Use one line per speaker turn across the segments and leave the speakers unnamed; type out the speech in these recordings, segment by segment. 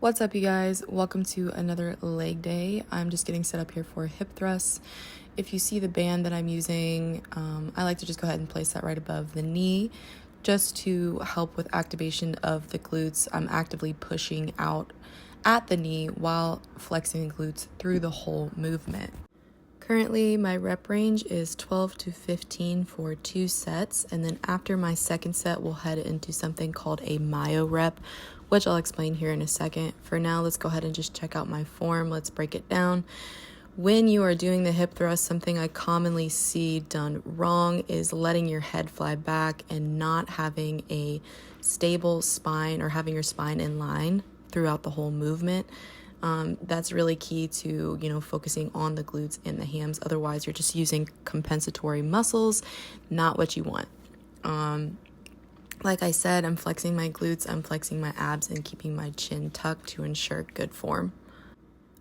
What's up, you guys? Welcome to another leg day. I'm just getting set up here for hip thrusts. If you see the band that I'm using, I like to just go ahead and place that right above the knee just to help with activation of the glutes. I'm actively pushing out at the knee while flexing the glutes through the whole movement. Currently, my rep range is 12 to 15 for 2 sets, and then after my second set, we'll head into something called a myo rep, which I'll explain here in a second. For now, let's go ahead and just check out my form. Let's break it down. When you are doing the hip thrust, something I commonly see done wrong is letting your head fly back and not having a stable spine or having your spine in line throughout the whole movement. That's really key to, focusing on the glutes and the hams. Otherwise, you're just using compensatory muscles, not what you want. Like I said, I'm flexing my glutes, I'm flexing my abs, and keeping my chin tucked to ensure good form.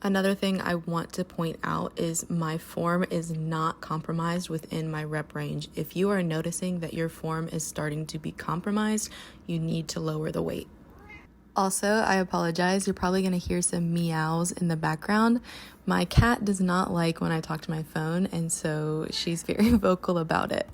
Another thing I want to point out is my form is not compromised within my rep range. If you are noticing that your form is starting to be compromised, you need to lower the weight. Also, I apologize, you're probably going to hear some meows in the background. My cat does not like when I talk to my phone, and so she's very vocal about it.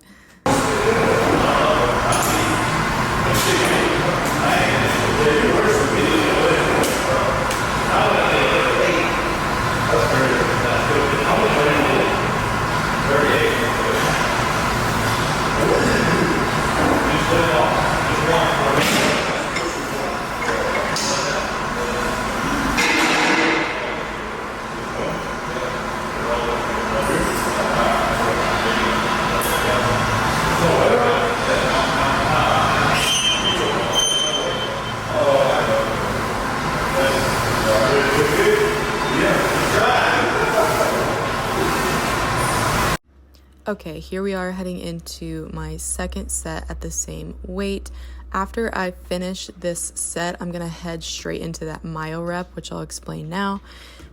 Okay, here we are heading into my second set at the same weight. After I finish this set, I'm going to head straight into that myo rep, which I'll explain now.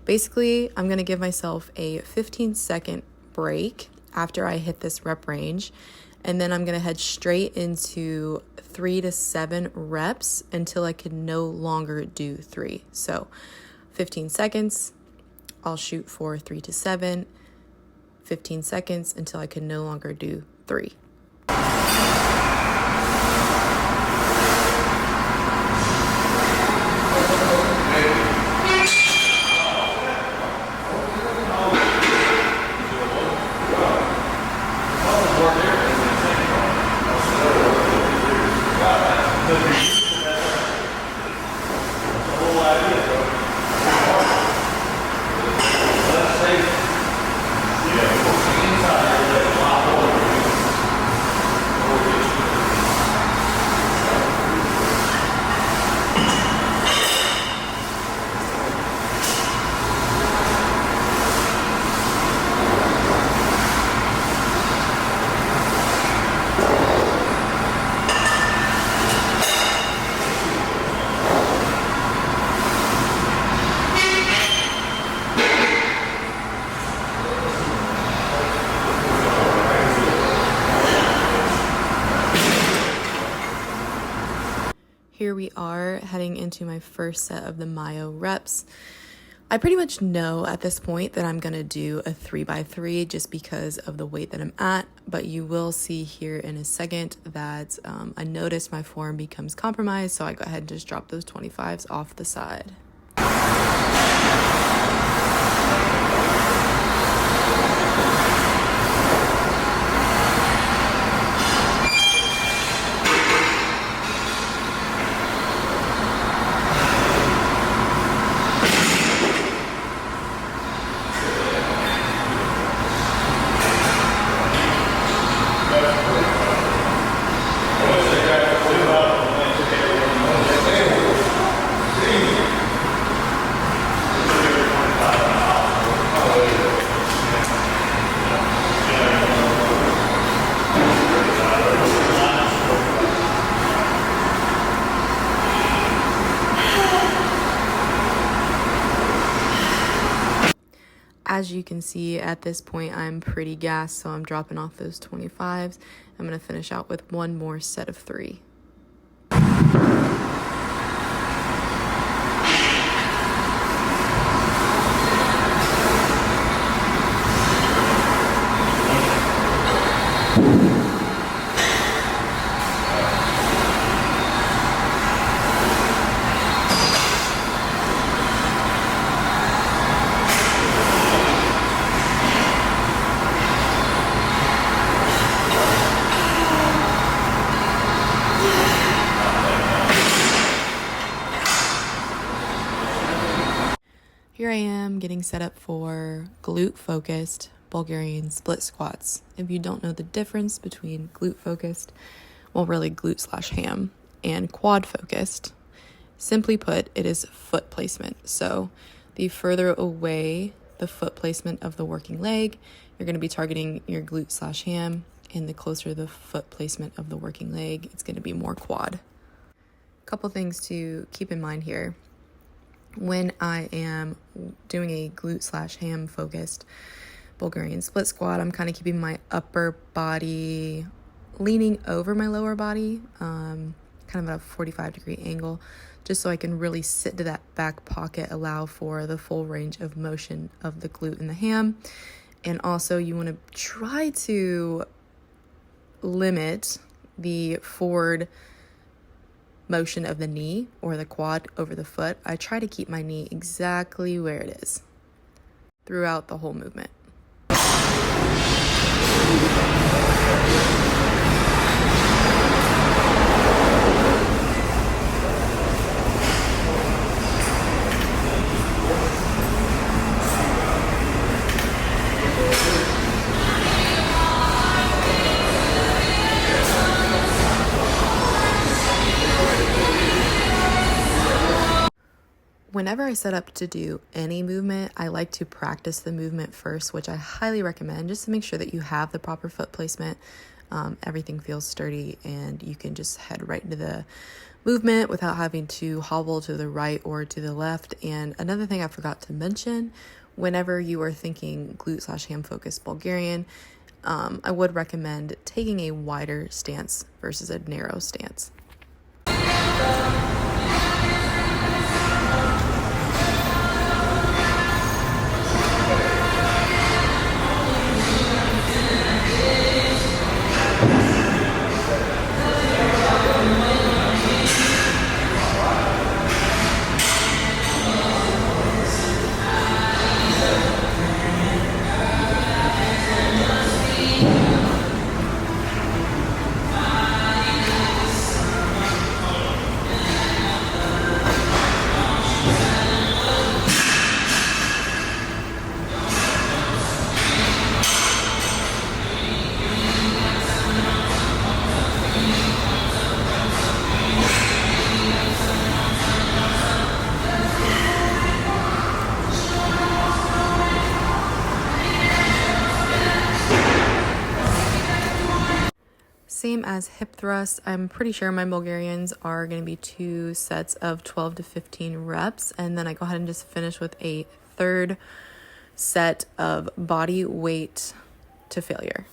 Basically, I'm going to give myself a 15-second break after I hit this rep range, and then I'm going to head straight into 3 to 7 reps until I can no longer do 3. So 15 seconds, I'll shoot for 3 to 7, 15 seconds until I can no longer do 3. Here we are heading into my first set of the myo reps. I pretty much know at this point that I'm going to do a 3x3 just because of the weight that I'm at, but you will see here in a second that I noticed my form becomes compromised, so I go ahead and just drop those 25s off the side. As you can see, at this point, I'm pretty gassed, so I'm dropping off those 25s. I'm going to finish out with one more set of 3. am getting set up for glute focused Bulgarian split squats. If you don't know the difference between glute focused, well, really glute slash ham, and quad focused, simply put, it is foot placement. So the further away the foot placement of the working leg, you're going to be targeting your glute slash ham, and the closer the foot placement of the working leg, it's going to be more quad. A couple things to keep in mind here. When I am doing a glute slash ham focused Bulgarian split squat, I'm kind of keeping my upper body leaning over my lower body, kind of at a 45-degree angle, just so I can really sit to that back pocket, allow for the full range of motion of the glute and the ham. And also you want to try to limit the forward motion of the knee or the quad over the foot. I try to keep my knee exactly where it is throughout the whole movement. Whenever I set up to do any movement, I like to practice the movement first, which I highly recommend, just to make sure that you have the proper foot placement. Everything feels sturdy and you can just head right into the movement without having to hobble to the right or to the left. And another thing I forgot to mention, whenever you are thinking glute slash ham focused Bulgarian, I would recommend taking a wider stance versus a narrow stance. Same as hip thrusts, I'm pretty sure my Bulgarians are going to be 2 sets of 12 to 15 reps, and then I go ahead and just finish with a third set of body weight to failure.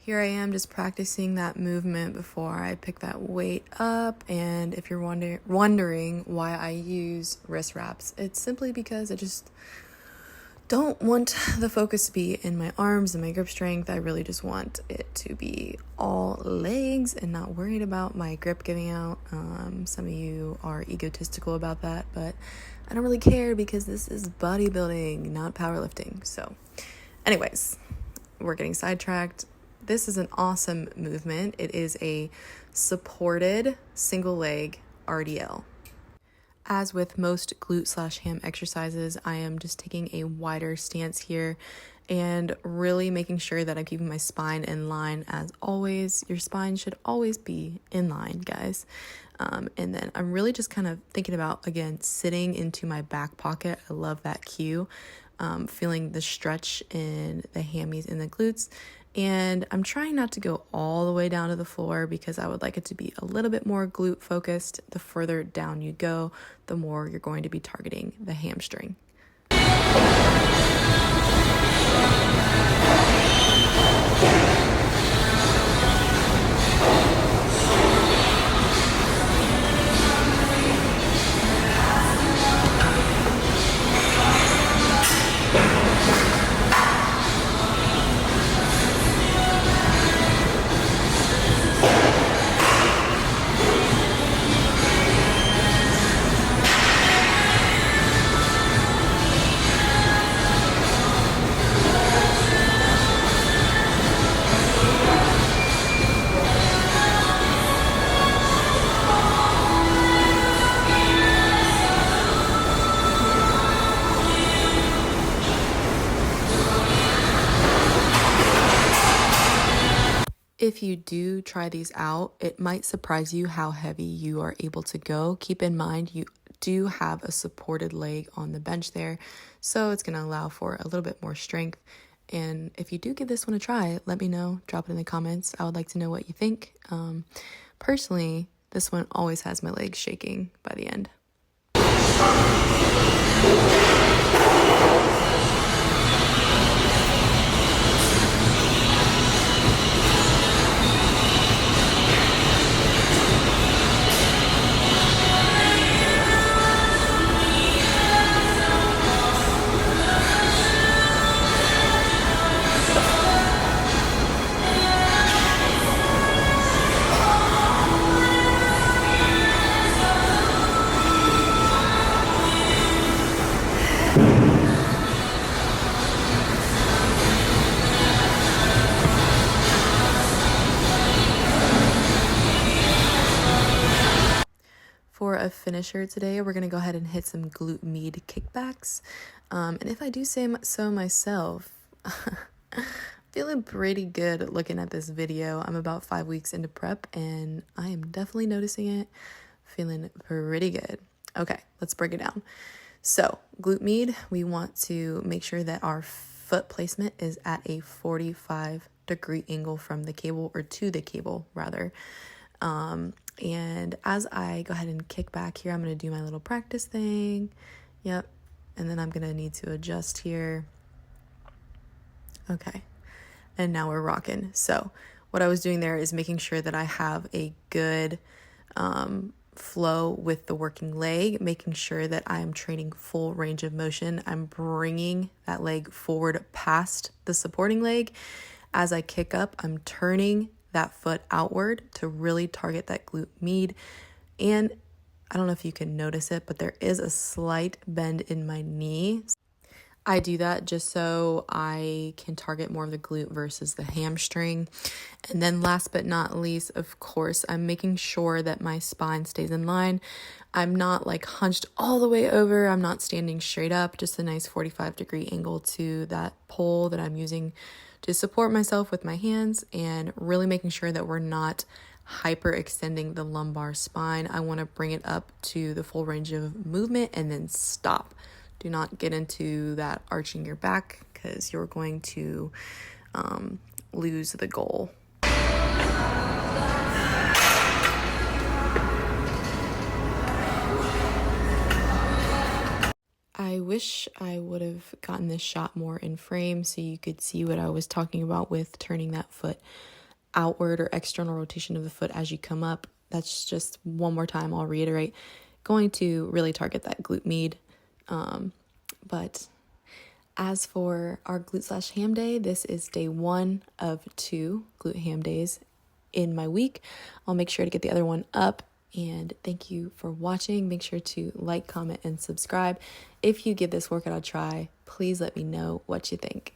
Here I am just practicing that movement before I pick that weight up, and if you're wondering why I use wrist wraps, it's simply because I just don't want the focus to be in my arms and my grip strength. I really just want it to be all legs and not worried about my grip giving out. Some of you are egotistical about that, but I don't really care because this is bodybuilding, not powerlifting. So anyways, we're getting sidetracked. This is an awesome movement. It is a supported single leg RDL. As with most glute slash ham exercises, I am just taking a wider stance here and really making sure that I'm keeping my spine in line. As always, your spine should always be in line, guys. And then I'm really just kind of thinking about, again, sitting into my back pocket. I love that cue. Feeling the stretch in the hammies and the glutes. And I'm trying not to go all the way down to the floor because I would like it to be a little bit more glute focused. The further down you go, the more you're going to be targeting the hamstring. If you do try these out, it might surprise you how heavy you are able to go. Keep in mind, you do have a supported leg on the bench there, so it's going to allow for a little bit more strength. And if you do give this one a try, let me know. Drop it in the comments. I would like to know what you think. Personally, this one always has my legs shaking by the end. For a finisher today, we're going to go ahead and hit some glute med kickbacks. And if I do say so myself, feeling pretty good looking at this video. I'm about 5 weeks into prep and I am definitely noticing it. Feeling pretty good. Okay, let's break it down. So glute med, we want to make sure that our foot placement is at a 45-degree angle from the cable, or to the cable rather. And as I go ahead and kick back here, I'm going to do my little practice thing. Yep. And then I'm going to need to adjust here. Okay. And now we're rocking. So what I was doing there is making sure that I have a good flow with the working leg, making sure that I am training full range of motion. I'm bringing that leg forward past the supporting leg. As I kick up, I'm turning that foot outward to really target that glute med. And I don't know if you can notice it, but there is a slight bend in my knee. I do that just so I can target more of the glute versus the hamstring. And then last but not least, of course, I'm making sure that my spine stays in line. I'm not like hunched all the way over. I'm not standing straight up, just a nice 45-degree angle to that pole that I'm using to support myself with my hands, and really making sure that we're not hyperextending the lumbar spine. I want to bring it up to the full range of movement and then stop. Do not get into that arching your back because you're going to lose the goal. I wish I would have gotten this shot more in frame so you could see what I was talking about with turning that foot outward, or external rotation of the foot as you come up. That's just one more time, I'll reiterate, going to really target that glute med. But as for our glute / ham day, this is day 1 of 2 glute ham days in my week. I'll make sure to get the other one up. And thank you for watching. Make sure to like, comment, and subscribe. If you give this workout a try, please let me know what you think.